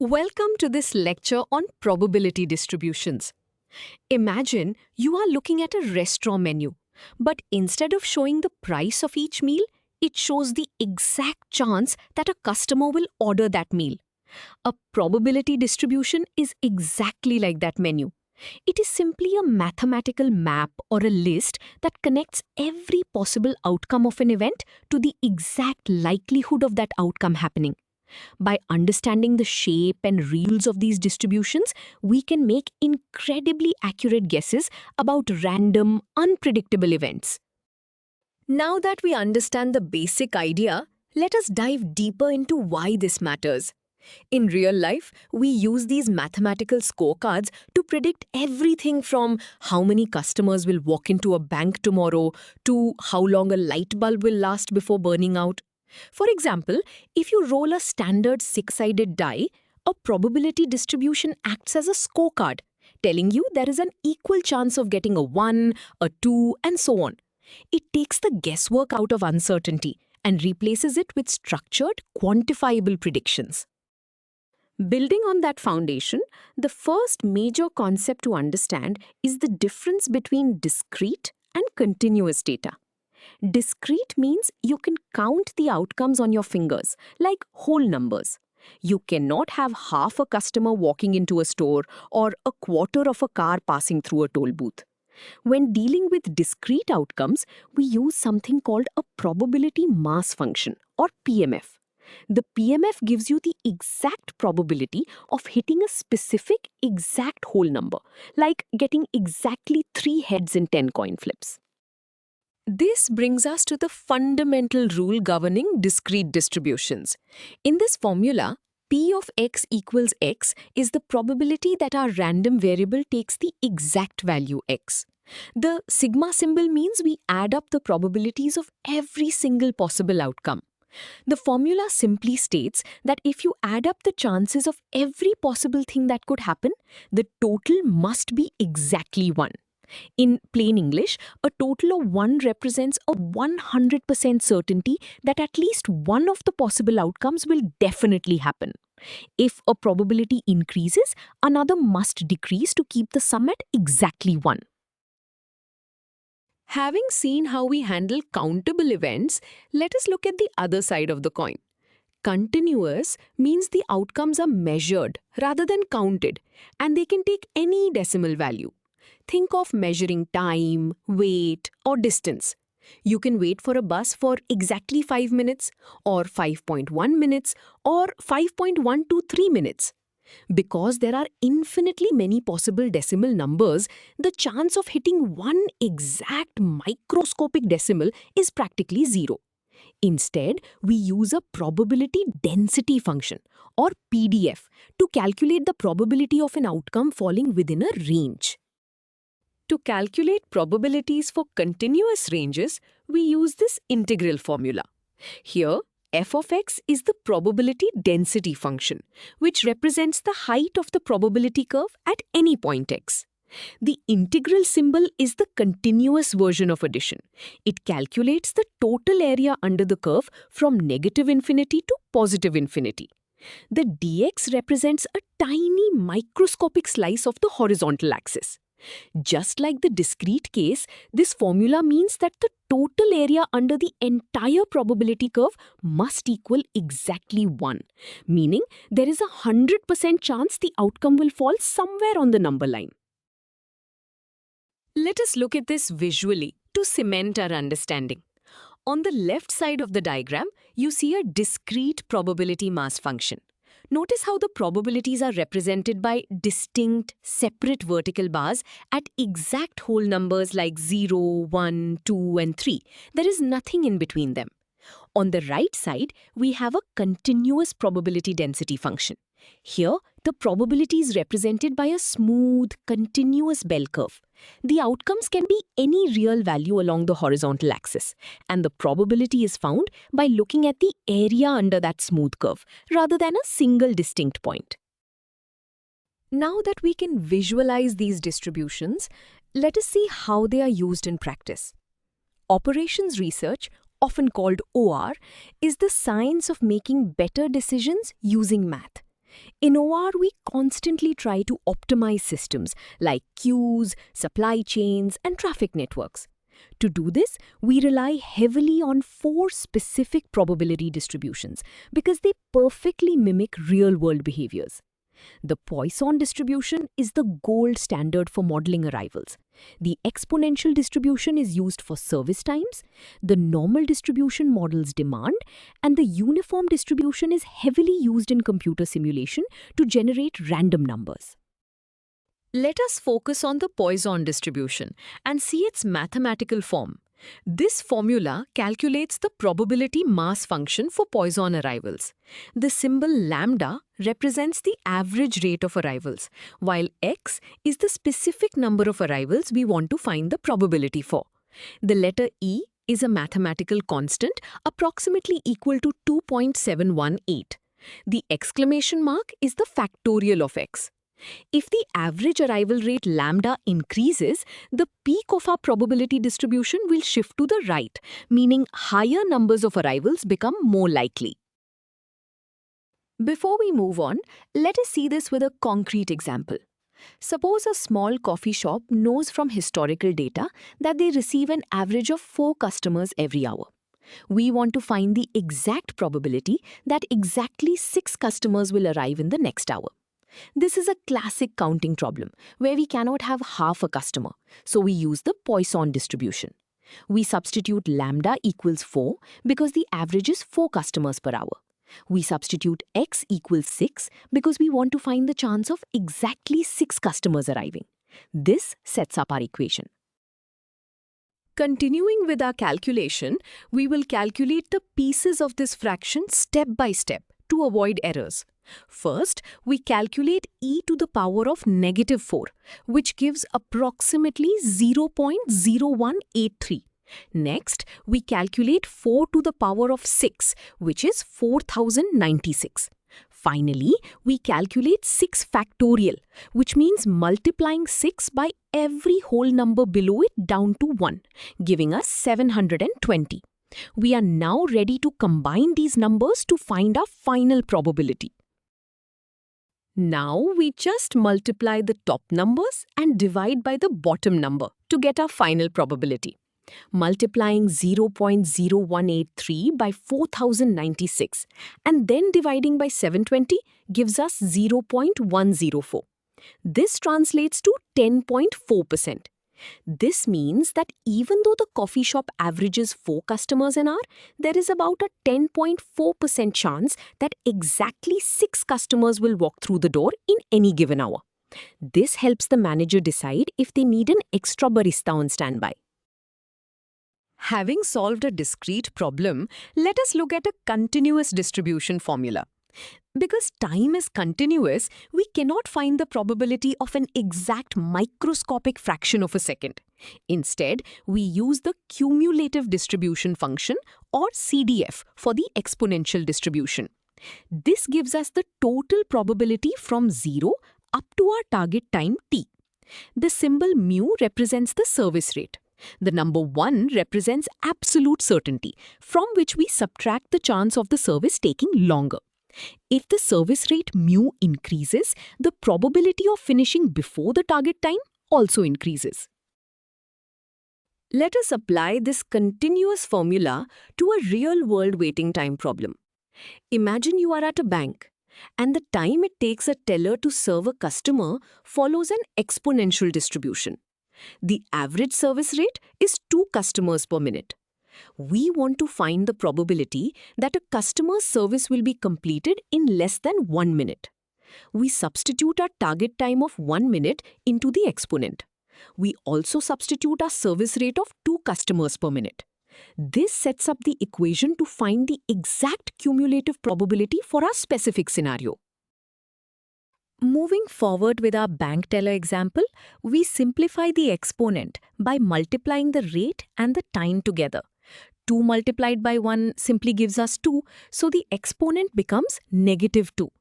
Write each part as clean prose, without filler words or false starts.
Welcome to this lecture on probability distributions. Imagine you are looking at a restaurant menu, but instead of showing the price of each meal, it shows the exact chance that a customer will order that meal. A probability distribution is exactly like that menu. It is simply a mathematical map or a list that connects every possible outcome of an event to the exact likelihood of that outcome happening. By understanding the shape and rules of these distributions, we can make incredibly accurate guesses about random, unpredictable events. Now that we understand the basic idea, let us dive deeper into why this matters. In real life, we use these mathematical scorecards to predict everything from how many customers will walk into a bank tomorrow to how long a light bulb will last before burning out. For example, if you roll a standard six-sided die, a probability distribution acts as a scorecard, telling you there is an equal chance of getting a 1, a 2, and so on. It takes the guesswork out of uncertainty and replaces it with structured, quantifiable predictions. Building on that foundation, the first major concept to understand is the difference between discrete and continuous data. Discrete means you can count the outcomes on your fingers, like whole numbers. You cannot have half a customer walking into a store or a quarter of a car passing through a toll booth. When dealing with discrete outcomes, we use something called a probability mass function, or PMF. The PMF gives you the exact probability of hitting a specific exact whole number, like getting exactly 3 heads in 10 coin flips. This brings us to the fundamental rule governing discrete distributions. In this formula, P of x equals x is the probability that our random variable takes the exact value x. The sigma symbol means we add up the probabilities of every single possible outcome. The formula simply states that if you add up the chances of every possible thing that could happen, the total must be exactly 1. In plain English, a total of 1 represents a 100% certainty that at least one of the possible outcomes will definitely happen. If a probability increases, another must decrease to keep the sum at exactly 1. Having seen how we handle countable events, let us look at the other side of the coin. Continuous means the outcomes are measured rather than counted, and they can take any decimal value. Think of measuring time, weight, or distance. You can wait for a bus for exactly 5 minutes, or 5.1 minutes, or 5.123 minutes. Because there are infinitely many possible decimal numbers, the chance of hitting one exact microscopic decimal is practically zero. Instead, we use a probability density function, or PDF, to calculate the probability of an outcome falling within a range. To calculate probabilities for continuous ranges, we use this integral formula. Here, f of x is the probability density function, which represents the height of the probability curve at any point x. The integral symbol is the continuous version of addition. It calculates the total area under the curve from negative infinity to positive infinity. The dx represents a tiny microscopic slice of the horizontal axis. Just like the discrete case, this formula means that the total area under the entire probability curve must equal exactly 1, meaning there is a 100% chance the outcome will fall somewhere on the number line. Let us look at this visually to cement our understanding. On the left side of the diagram, you see a discrete probability mass function. Notice how the probabilities are represented by distinct, separate vertical bars at exact whole numbers like 0, 1, 2, and 3. There is nothing in between them. On the right side, we have a continuous probability density function. Here, the probability is represented by a smooth, continuous bell curve. The outcomes can be any real value along the horizontal axis, and the probability is found by looking at the area under that smooth curve, rather than a single distinct point. Now that we can visualize these distributions, let us see how they are used in practice. Operations research, often called OR, is the science of making better decisions using math. In OR, we constantly try to optimize systems like queues, supply chains, and traffic networks. To do this, we rely heavily on four specific probability distributions because they perfectly mimic real-world behaviors. The Poisson distribution is the gold standard for modeling arrivals. The exponential distribution is used for service times, the normal distribution models demand, and the uniform distribution is heavily used in computer simulation to generate random numbers. Let us focus on the Poisson distribution and see its mathematical form. This formula calculates the probability mass function for Poisson arrivals. The symbol lambda represents the average rate of arrivals, while x is the specific number of arrivals we want to find the probability for. The letter E is a mathematical constant approximately equal to 2.718. The exclamation mark is the factorial of x. If the average arrival rate lambda increases, the peak of our probability distribution will shift to the right, meaning higher numbers of arrivals become more likely. Before we move on, let us see this with a concrete example. Suppose a small coffee shop knows from historical data that they receive an average of 4 customers every hour. We want to find the exact probability that exactly 6 customers will arrive in the next hour. This is a classic counting problem where we cannot have half a customer, so we use the Poisson distribution. We substitute lambda equals 4 because the average is 4 customers per hour. We substitute x equals 6 because we want to find the chance of exactly 6 customers arriving. This sets up our equation. Continuing with our calculation, we will calculate the pieces of this fraction step by step to avoid errors. First, we calculate e to the power of -4, which gives approximately 0.0183. Next, we calculate 4 to the power of 6, which is 4096. Finally, we calculate 6 factorial, which means multiplying 6 by every whole number below it down to 1, giving us 720. We are now ready to combine these numbers to find our final probability. Now we just multiply the top numbers and divide by the bottom number to get our final probability. Multiplying 0.0183 by 4096 and then dividing by 720 gives us 0.104. This translates to 10.4%. This means that even though the coffee shop averages 4 customers an hour, there is about a 10.4% chance that exactly 6 customers will walk through the door in any given hour. This helps the manager decide if they need an extra barista on standby. Having solved a discrete problem, let us look at a continuous distribution formula. Because time is continuous, we cannot find the probability of an exact microscopic fraction of a second. Instead, we use the cumulative distribution function or CDF for the exponential distribution. This gives us the total probability from 0 up to our target time t. The symbol mu represents the service rate. The number 1 represents absolute certainty, from which we subtract the chance of the service taking longer. If the service rate mu increases, the probability of finishing before the target time also increases. Let us apply this continuous formula to a real-world waiting time problem. Imagine you are at a bank, and the time it takes a teller to serve a customer follows an exponential distribution. The average service rate is 2 customers per minute. We want to find the probability that a customer's service will be completed in less than 1 minute. We substitute our target time of 1 minute into the exponent. We also substitute our service rate of 2 customers per minute. This sets up the equation to find the exact cumulative probability for our specific scenario. Moving forward with our bank teller example, we simplify the exponent by multiplying the rate and the time together. 2 multiplied by 1 simply gives us 2, so the exponent becomes -2.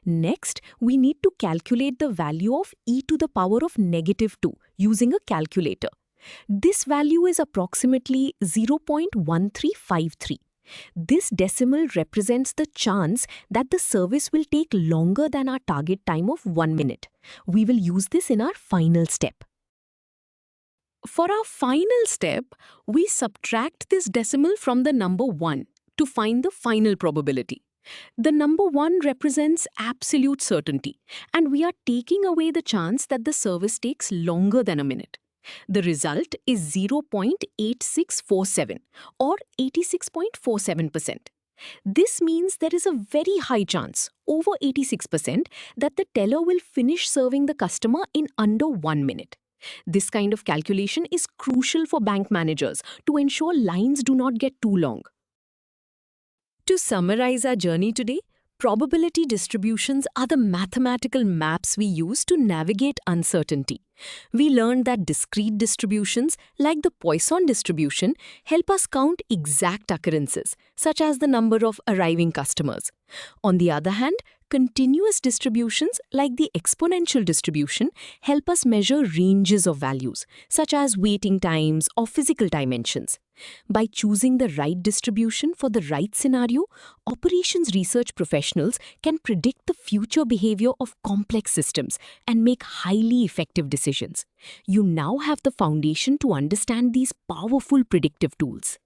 Next, we need to calculate the value of e to the power of -2 using a calculator. This value is approximately 0.1353. This decimal represents the chance that the service will take longer than our target time of 1 minute. We will use this in our final step. For our final step, we subtract this decimal from the number 1 to find the final probability. The number 1 represents absolute certainty, and we are taking away the chance that the service takes longer than a minute. The result is 0.8647 or 86.47%. This means there is a very high chance, over 86%, that the teller will finish serving the customer in under 1 minute. This kind of calculation is crucial for bank managers to ensure lines do not get too long. To summarize our journey today, probability distributions are the mathematical maps we use to navigate uncertainty. We learned that discrete distributions, like the Poisson distribution, help us count exact occurrences, such as the number of arriving customers. On the other hand, continuous distributions, like the exponential distribution, help us measure ranges of values, such as waiting times or physical dimensions. By choosing the right distribution for the right scenario, operations research professionals can predict the future behavior of complex systems and make highly effective decisions. You now have the foundation to understand these powerful predictive tools.